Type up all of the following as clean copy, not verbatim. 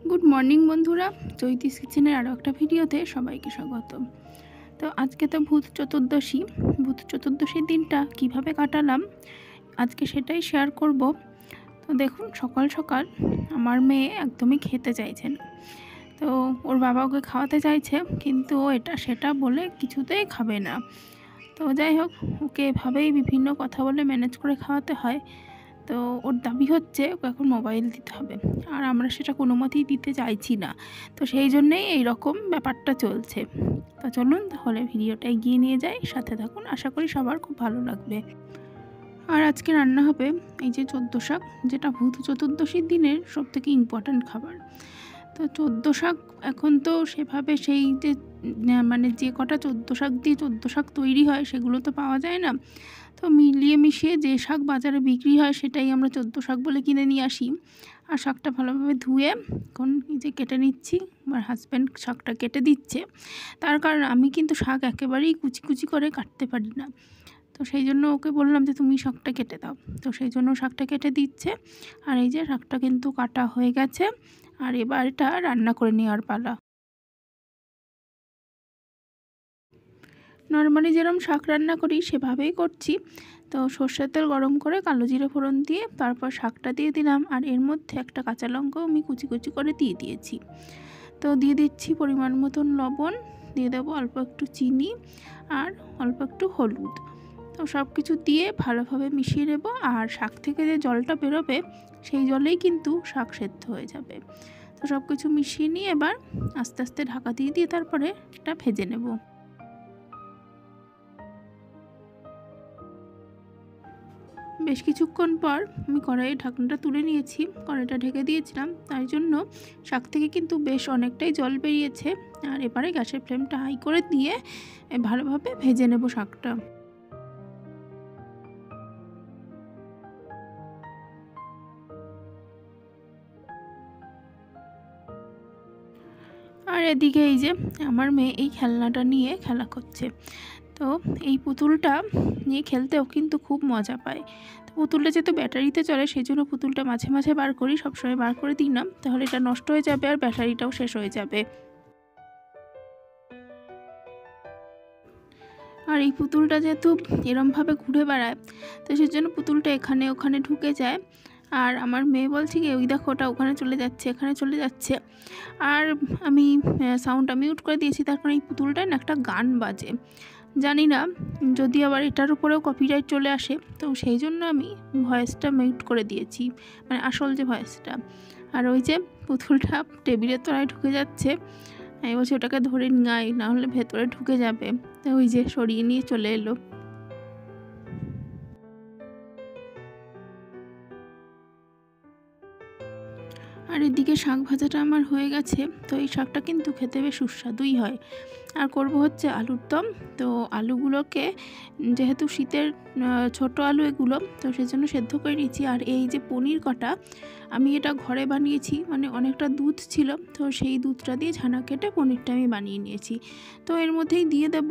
Good morning বন্ধুরা, চৈতিস কিচেনের আরও একটা ভিডিওতে সবাইকে স্বাগত। তো আজকে তো ভূত চতুর্দশীর দিনটা কিভাবে কাটালাম আজকে সেটাই শেয়ার করব। তো দেখুন, সকাল সকাল আমার মেয়ে একদমই খেতে চাইছে না। তো ওর বাবা ওকে খাওয়াতে চাইছে, কিন্তু ও এটা সেটা বলে কিছুতেই খাবে না। তো যাই হোক, ওকে এভাবেই বিভিন্ন কথা বলে ম্যানেজ করে খাওয়াতে হয়। তো ওর দাবি হচ্ছে ওকে এখন মোবাইল দিতে হবে, আর আমরা সেটা কোনো মতেই দিতে চাইছি না। তো সেই জন্যেই এই রকম ব্যাপারটা চলছে। তো চলুন তাহলে ভিডিওটা এগিয়ে নিয়ে যাই, সাথে থাকুন, আশা করি সবার খুব ভালো লাগবে। আর আজকে রান্না হবে এই যে চোদ্দো শাক, যেটা ভূত চতুর্দশীর দিনের সবথেকে ইম্পর্ট্যান্ট খাবার। তো চোদ্দো শাক এখন তো সেভাবে সেই যে মানে যে কটা চোদ্দো শাক দিয়ে চোদ্দো শাক তৈরি হয় সেগুলো তো পাওয়া যায় না। তো মিলিয়ে মিশিয়ে যে শাক বাজারে বিক্রি হয় সেটাই আমরা চোদ্দো শাক বলে কিনে নিয়ে আসি। আর শাকটা ভালোভাবে ধুয়ে এখন এই যে কেটে নিচ্ছি। আমার হাজব্যান্ড শাকটা কেটে দিচ্ছে, তার কারণ আমি কিন্তু শাক একেবারেই কুচি কুচি করে কাটতে পারি না। তো সেই জন্য ওকে বললাম যে তুমি শাকটা কেটে দাও। তো সেই জন্য শাকটা কেটে দিচ্ছে। আর এই যে শাকটা কিন্তু কাটা হয়ে গেছে, আর এবার এটা রান্না করে নেওয়ার পালা। নর্মালি যেরকম শাক রান্না করি সেভাবেই করছি। তো সর্ষের তেল গরম করে কালো জিরে ফোড়ন দিয়ে তারপর শাকটা দিয়ে দিলাম, আর এর মধ্যে একটা কাঁচা লঙ্কাও আমি কুচি কুচি করে দিয়ে দিয়েছি। তো দিয়ে দিচ্ছি পরিমাণ মতন লবণ, দিয়ে দেবো অল্প একটু চিনি আর অল্প একটু হলুদ। তো সব কিছু দিয়ে ভালোভাবে মিশিয়ে নেব। আর শাক থেকে যে জলটা বেরোবে সেই জলেই কিন্তু শাক সেদ্ধ হয়ে যাবে। তো সব কিছু মিশিয়ে নিয়ে এবার আস্তে আস্তে ঢাকা দিয়ে তারপরে এটা ভেজে নেব। বেশ কিছুক্ষণ পর আমি কড়াইয়ের ঢাকনাটা তুলে নিয়েছি। কড়াইটা ঢেকে দিয়েছিলাম, তাই জন্য শাক থেকে কিন্তু বেশ অনেকটাই জল বেরিয়েছে। আর এবারে গ্যাসের ফ্লেমটা হাই করে দিয়ে ভালোভাবে ভেজে নেব শাকটা। আর এদিকে এই যে আমার মেয়ে এই খেলনাটা নিয়ে খেলা করছে। তো এই পুতুলটা নিয়ে খেলতেও কিন্তু খুব মজা পায়। তো পুতুলটা যেহেতু ব্যাটারিতে চলে সেই জন্য পুতুলটা মাঝে মাঝে বার করি, সবসময় বার করে দিই না, তাহলে এটা নষ্ট হয়ে যাবে আর ব্যাটারিটাও শেষ হয়ে যাবে। আর এই পুতুলটা যেহেতু এরমভাবে ঘুরে বেড়ায়, তো সেই জন্য পুতুলটা এখানে ওখানে ঢুকে যায়। আর আমার মেয়ে বলছে কি, ওই দেখো ওটা ওখানে চলে যাচ্ছে, এখানে চলে যাচ্ছে। আর আমি সাউন্ডটা মিউট করে দিয়েছি, তার কারণে এই পুতুলটায় না একটা গান বাজে। জানি না যদি আবার এটার উপরেও কপিরাইট চলে আসে, তো সেই জন্য আমি ভয়েসটা মিউট করে দিয়েছি, মানে আসল যে ভয়েসটা। আর ওই যে পুতুলটা টেবিলের তলায় ঢুকে যাচ্ছে, আমি বলছি ওটাকে ধরে নিয়ে না হলে ভেতরে ঢুকে যাবে। তো ওই যে সরিয়ে নিয়ে চলে এলো। আর এদিকে শাক ভাজাটা আমার হয়ে গেছে। তো এই শাকটা কিন্তু খেতে বেশ সুস্বাদুই হয়। আর করব হচ্ছে আলুর দম। তো আলুগুলোকে যেহেতু শীতের ছোট আলু এগুলো, তো সেজন্য সেদ্ধ করে নিয়েছি। আর এই যে পনির কটা, আমি এটা ঘরে বানিয়েছি, মানে অনেকটা দুধ ছিল, তো সেই দুধটা দিয়ে ছানা কেটে পনিরটা আমি বানিয়ে নিয়েছি। তো এর মধ্যেই দিয়ে দেব।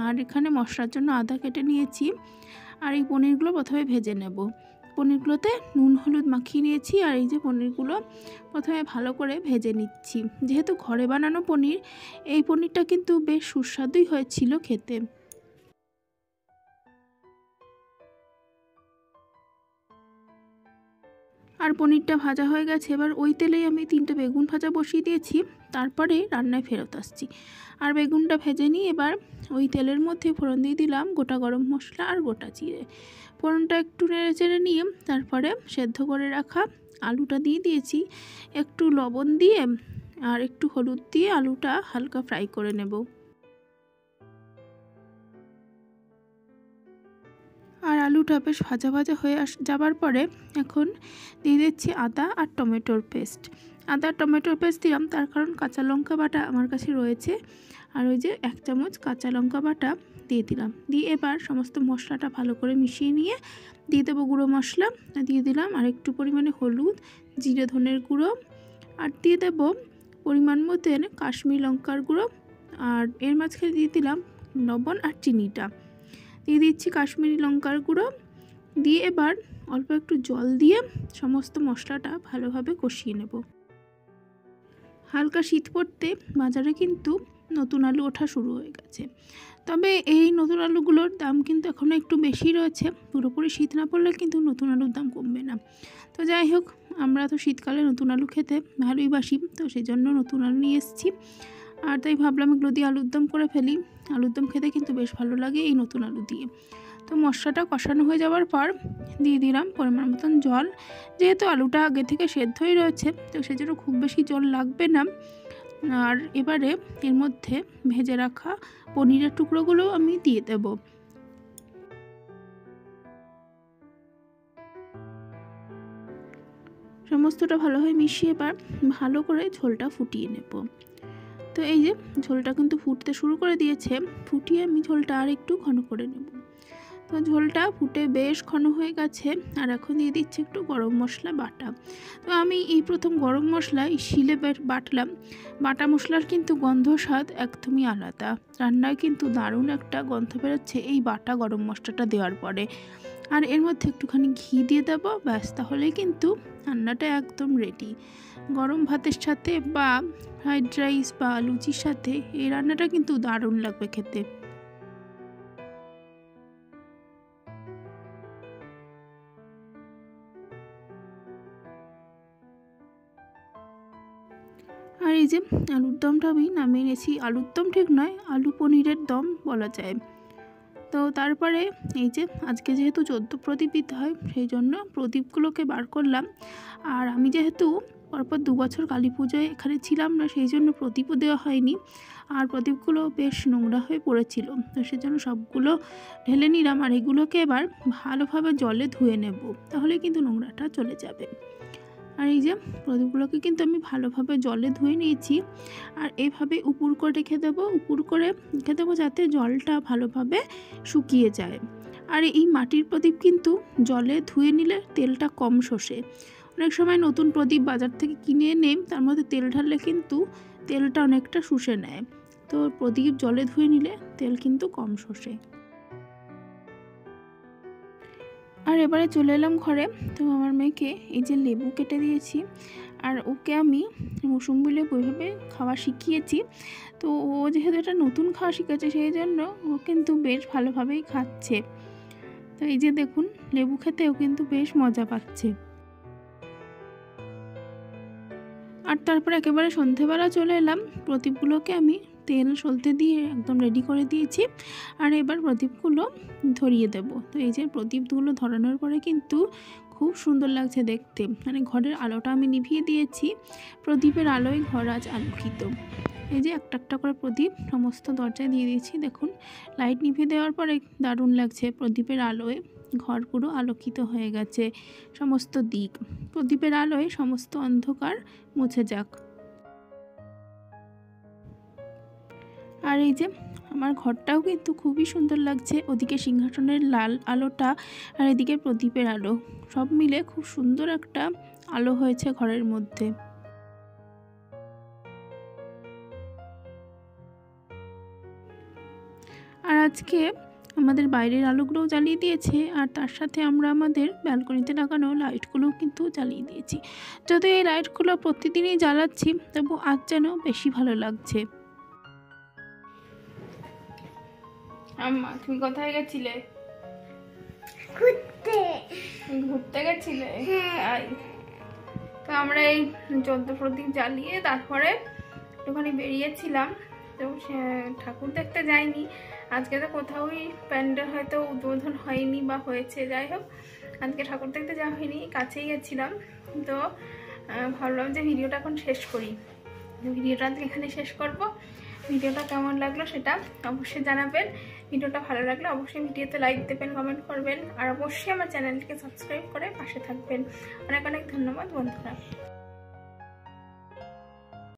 আর এখানে মশলার জন্য আদা কেটে নিয়েছি। আর এই পনিরগুলো প্রথমে ভেজে নেব। পনিরগুলোতে নুন হলুদ মাখিয়ে নিয়েছি। আর এই যে পনিরগুলো প্রথমে ভালো করে ভেজে নিচ্ছি। যেহেতু ঘরে বানানো পনির, এই পনিরটা কিন্তু বেশ সুস্বাদুই হয়েছিল খেতে। আর পনিরটা ভাজা হয়ে গেছে, এবার ওই তেলেই আমি 3টে বেগুন ভাজা বসিয়ে দিয়েছি, তারপরে রান্নায় ফেরত আসছি। আর বেগুনটা ভেজে নিয়ে এবার ওই তেলের মধ্যে ফোড়ন দিয়ে দিলাম গোটা গরম মশলা আর গোটা জিরে। ফোড়নটা একটু নেড়ে চেড়ে নিয়ে তারপরে সেদ্ধ করে রাখা আলুটা দিয়ে দিয়েছি। একটু লবণ দিয়ে আর একটু হলুদ দিয়ে আলুটা হালকা ফ্রাই করে নেব। আর আলুটা বেশ ভাজা ভাজা হয়ে যাবার পরে এখন দিয়ে দিচ্ছি আদা আর টমেটোর পেস্ট। আদা টমেটোর পেস্ট দিলাম তার কারণ কাঁচা লঙ্কা বাটা আমার কাছে রয়েছে। আর ওই যে 1 চামচ কাঁচা লঙ্কা বাটা দিয়ে দিলাম। দিয়ে এবার সমস্ত মশলাটা ভালো করে মিশিয়ে নিয়ে দিয়ে দেবো গুঁড়ো মশলা। দিয়ে দিলাম আর একটু পরিমাণে হলুদ, জিরে ধনের গুঁড়ো, আর দিয়ে দেবো পরিমাণ মতন কাশ্মীরি লঙ্কার গুঁড়ো। আর এর মাঝখানে দিয়ে দিলাম লবণ আর চিনিটা। দিয়ে দিচ্ছি কাশ্মীরি লঙ্কার গুঁড়ো। দিয়ে এবার অল্প একটু জল দিয়ে সমস্ত মশলাটা ভালোভাবে কষিয়ে নেব। হালকা শীত পড়তে বাজারে কিন্তু নতুন আলু ওঠা শুরু হয়ে গেছে। তবে এই নতুন আলুগুলোর দাম কিন্তু এখনও একটু বেশি রয়েছে। পুরোপুরি শীত না পড়লে কিন্তু নতুন আলুর দাম কমবে না। তো যাই হোক, আমরা তো শীতকালে নতুন আলু খেতে ভালোই বাসি, তো সেই জন্য নতুন আলু নিয়ে এসেছি। আর তাই ভাবলাম এগুলো দিয়ে আলুর দম করে ফেলি। আলুর দম খেতে কিন্তু বেশ ভালো লাগে এই নতুন আলু দিয়ে। তো মশলাটা কষানো হয়ে যাওয়ার পর দিয়ে দিলাম পরিমাণ মতন জল। যেহেতু আলুটা আগে থেকে সেদ্ধই রয়েছে, তো সেজন্য খুব বেশি জল লাগবে না। আর এবারে এর মধ্যে ভেজে রাখা পনিরের টুকরোগুলো আমি দিয়ে দেব। সমস্তটা ভালোভাবে মিশিয়ে এবার ভালো করে ঝোলটা ফুটিয়ে নেব। তো এই যে ঝোলটা কিন্তু ফুটতে শুরু করে দিয়েছে, ফুটিয়ে আমি ঝোলটা আর একটু ঘন করে নেব। তো ঝোলটা ফুটে বেশ ঘন হয়ে গেছে। আর এখন দিয়ে দিচ্ছি একটু গরম মশলা বাটা। তো আমি এই প্রথম গরম মশলা শিলে বাটলাম। বাটা মশলার কিন্তু গন্ধ স্বাদ একদমই আলাদা। রান্নায় কিন্তু দারুণ একটা গন্ধ বেরোচ্ছে এই বাটা গরম মশলাটা দেওয়ার পরে। আর এর মধ্যে একটুখানি ঘি দিয়ে দেবো, ব্যাস তাহলেই কিন্তু রান্নাটা একদম রেডি। গরম ভাতের সাথে বা ফ্রাইড রাইস বা লুচির সাথে এই রান্নাটা কিন্তু দারুণ লাগবে খেতে। আর এই যে আলুর দমটা আমি নামিয়ে নিয়েছি। আলুর দম ঠিক নয়, আলু পনিরের দম বলা যায়। তো তারপরে এই যে আজকে যেহেতু 14 প্রদীপ দিতে হয়, সেই জন্য প্রদীপগুলোকে বার করলাম। আর আমি যেহেতু পরপর 2 বছর কালী পুজোয় এখানে ছিলাম না, সেই জন্য প্রদীপও দেওয়া হয়নি। আর প্রদীপগুলো বেশ নোংরা হয়ে পড়েছিল, তো সেজন্য সবগুলো ঢেলে নিলাম। আর এগুলোকে এবার ভালোভাবে জলে ধুয়ে নেব, তাহলে কিন্তু নোংরাটা চলে যাবে। আর এই যে প্রদীপগুলোকে কিন্তু আমি ভালোভাবে জলে ধুয়ে নিয়েছি। আর এইভাবে উপুর করে রেখে দেবো, উপুর করে রেখে দেবো যাতে জলটা ভালোভাবে শুকিয়ে যায়। আর এই মাটির প্রদীপ কিন্তু জলে ধুয়ে নিলে তেলটা কম শোষে। অনেক সময় নতুন প্রদীপ বাজার থেকে কিনে এনে তার মধ্যে তেল ঢাললে কিন্তু তেলটা অনেকটা শুষে নেয়। তো প্রদীপ জলে ধুয়ে নিলে তেল কিন্তু কম শোষে। আর এবারে চলে এলাম ঘরে। তো আমার মেয়েকে এই যে লেবু কেটে দিয়েছি, আর ওকে আমি মৌসুম্বি লেবু এভাবে খাওয়া শিখিয়েছি। তো ও যেহেতু এটা নতুন খাওয়া শিখেছে, সেই জন্য ও কিন্তু বেশ ভালোভাবেই খাচ্ছে। তো এই যে দেখুন, লেবু খেতেও কিন্তু বেশ মজা পাচ্ছে। আর তারপর একেবারে সন্ধেবেলা চলে এলাম। প্রদীপগুলোকে আমি তেল সলতে দিয়ে একদম রেডি করে দিয়েছি। আর এবার প্রদীপগুলো ধরিয়ে দেব। তো এই যে প্রদীপগুলো ধরানোর পরে কিন্তু খুব সুন্দর লাগছে দেখতে। মানে ঘরের আলোটা আমি নিভিয়ে দিয়েছি, প্রদীপের আলোয় ঘর আজ আলোকিত। এই যে একটা একটা করে প্রদীপ সমস্ত দরজায় দিয়ে দিয়েছি। দেখুন, লাইট নিভিয়ে দেওয়ার পরে দারুণ লাগছে। প্রদীপের আলোয় ঘর পুরো আলোকিত হয়ে গেছে সমস্ত দিক। প্রদীপের আলোয় সমস্ত অন্ধকার মুছে যাক। আর এই যে আমার ঘরটাও কিন্তু খুবই সুন্দর লাগছে। ওদিকে সিংহাসনের লাল আলোটা আর এদিকে প্রদীপের আলো, সব মিলে খুব সুন্দর একটা আলো হয়েছে ঘরের মধ্যে। আর আজকে আমাদের বাইরের আলোগুলোও জ্বালিয়ে দিয়েছে, আর তার সাথে আমরা আমাদের ব্যালকনিতে লাগানো লাইটগুলোও কিন্তু জ্বালিয়ে দিয়েছি। যদি এই লাইটগুলো প্রতিদিনই জ্বালাচ্ছি, তবু আজ যেন বেশি ভালো লাগছে। আম্মা, তুমি কোথায় গেছিলে? ঘুরতে গেছিলে? তো আমরা এই 14 প্রদীপ জ্বালিয়ে তারপরে একটুখানি বেরিয়েছিলাম। তো ঠাকুর দেখতে যাইনি আজকে। তো কোথাওই প্যান্ডেল হয়তো উদ্বোধন হয়নি বা হয়েছে, যাই হোক আজকে ঠাকুর দেখতে যাওয়া হয়নি, কাছেই গেছিলাম। তো ভাবলাম যে ভিডিওটা এখন শেষ করি। ভিডিওটা আজকে এখানে শেষ করব। ভিডিওটা কেমন লাগলো সেটা অবশ্যই জানাবেন। ভিডিওটা ভালো লাগলে অবশ্যই ভিডিওতে লাইক দেবেন, কমেন্ট করবেন, আর অবশ্যই আমার চ্যানেলটিকে সাবস্ক্রাইব করে পাশে থাকবেন। অনেক অনেক ধন্যবাদ বন্ধুরা।